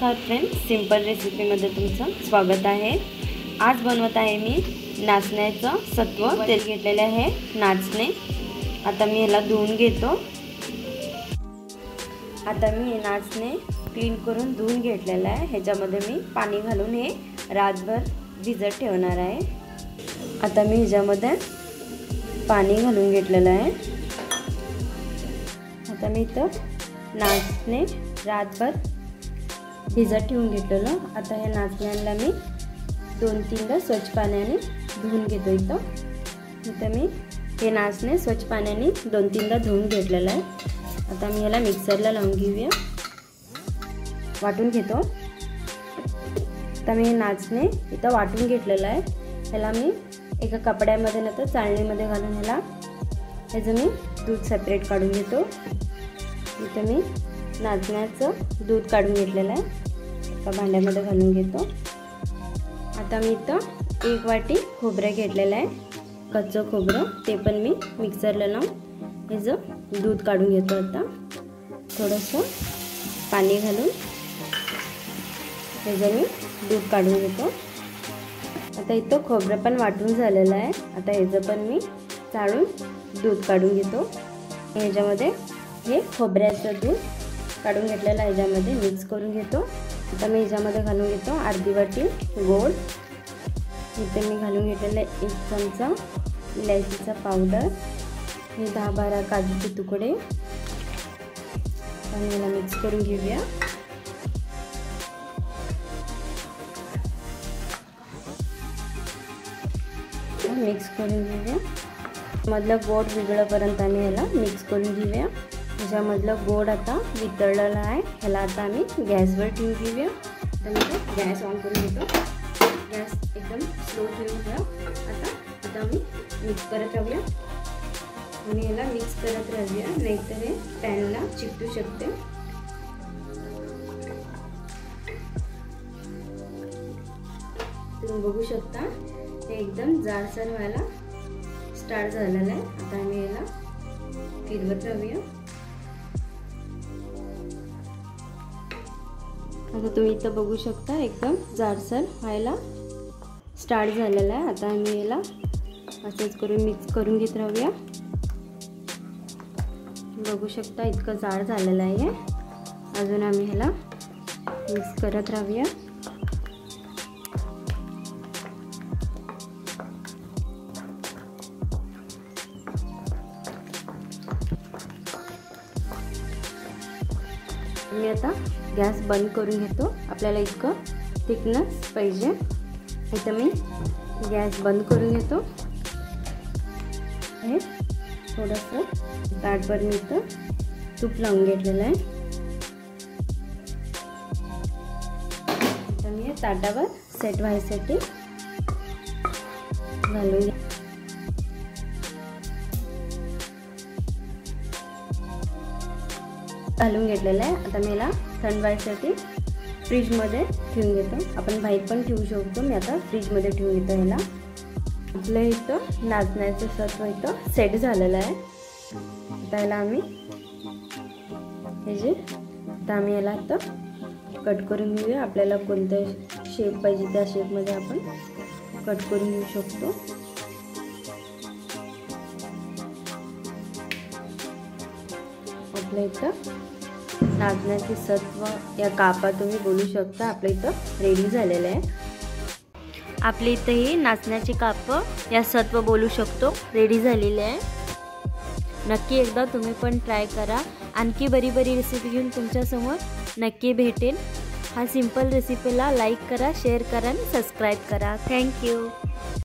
नमस्कार friends, simple रेसिपीमध्ये तुमचं स्वागत आहे। आज बनवत आहे मी नाचण्याचं सत्व। तेल घेतलेले आहे नाचणे। आता मी याला धुवून घेतो। आता मी हे नाचणे क्लीन करून धुवून घेतलेले आहे। ह्याच्यामध्ये मी पाणी घालून हे रातभर भिजत ठेवणार आहे। आता मी ह्याच्यामध्ये पाणी घालून घेतलेलं आहे। आता मी इथं नाचणे रातभर भिजत ठेवून घेतलेलं। आता हे नाचण्यांना मी 2-3दा स्वच्छ पाण्याने धुवून घेतो। इथं मी हे नाचणे स्वच्छ पाण्याने 2-3दा धुवून घेतलेलं आहे। आता मी याला मिक्सरला लावून घेऊया, वाटून घेतो। आता मी हे नाचणे इथं वाटून घेतलेलं आहे। ह्याला मी एका कपड्यामध्ये नंतर चाळणीमध्ये घालून ह्याचं मी दूध सेपरेट काढून घेतो। इथं मी नाचण्याचं दूध काढून घेतलेलं आहे, एका भांड्यामध्ये घालून घेतो। आता मी इथं 1 वाटी खोबरं घेतलेलं आहे, कच्चं खोबरं। ते पण मी मिक्सरला लावून ह्याचं दूध काढून घेतो। आता थोडंसं पाणी घालून ह्याचं मी दूध काढून घेतो। आता इथं खोबरं पण वाटून झालेलं आहे। आता ह्याचं पण मी चाळून दूध काढून घेतो। ह्याच्यामध्ये हे खोबऱ्याचं दूध काढून घेतलेलं आहे, ह्याच्यामध्ये मिक्स करून घेतो। आता मी ह्याच्यामध्ये घालून घेतो अर्धी वाटी गोड। इथे मी घालून घेतलेलं 1 चमचा इलायचीचा पावडर, हे 10-12 काजूचे तुकडे। आणि याला मिक्स करून घेऊया। मिक्स करून घेऊया। मधलं गोड विरघळेपर्यंत आम्ही याला मिक्स करून घेऊया। ह्याच्यामधलं गोड आता वितळलेलं आहे। ह्याला आता आम्ही गॅसवर ठेवून घेऊया। तर मी गॅस ऑन करून घेतो। गॅस एकदम स्लो ठेवून घ्या। आता आम्ही मिक्स करत राहूया आणि याला मिक्स करत राहूया, नाहीतर हे पॅनला चिकटू शकते। तुम्ही बघू शकता हे एकदम जाडसर व्हायला स्टार्ट झालेलं आहे। आता आम्ही याला फिरवत राहूया। आता तुम्ही इथं बघू शकता एकदम जाडसर व्हायला स्टार्ट झालेला आहे। आता आम्ही याला असंच करून मिक्स करून घेत राहूया। बघू शकता इतकं जाड झालेलं आहे। अजून आम्ही ह्याला मिक्स करत राहूया। मी आता गॅस बंद करून घेतो। आपल्याला इतकं थिकनेस पाहिजे। इथं मी गॅस बंद करून घेतो। हे थोडंसं ताटभर मी इथं तूप लावून घेतलेलं आहे। आता मी ताटावर सेट व्हायसाठी घालून घेतलेलं आहे। आता मी याला थंड व्हायसाठी फ्रीजमध्ये ठेवून घेतो। आपण बाहेर पण ठेवू शकतो। मी आता फ्रीजमध्ये ठेवून घेतो ह्याला। आपलं इथं नाचण्याचं सत्व इथं सेट झालेलं आहे। आता याला आम्ही आम्ही याला आता कट करून घेऊया। आपल्याला कोणत्या शेप पाहिजे त्या शेपमध्ये आपण कट करून घेऊ शकतो। आपल्या इथं नाचण्याचे सत्व या कापा तुम्ही बोलू शकता आपल्या इथं रेडी झालेलं आहे। आपल्या इथं ही नाचण्याची काप या सत्व बोलू शकतो रेडी झालेले आहे। नक्की एकदा तुम्ही पण ट्राय करा। आणखी बरी रेसिपी घेऊन तुमच्यासमोर नक्की भेटेल। हा सिंपल रेसिपीला लाईक करा, शेअर करा आणि सबस्क्राईब करा। थँक्यू।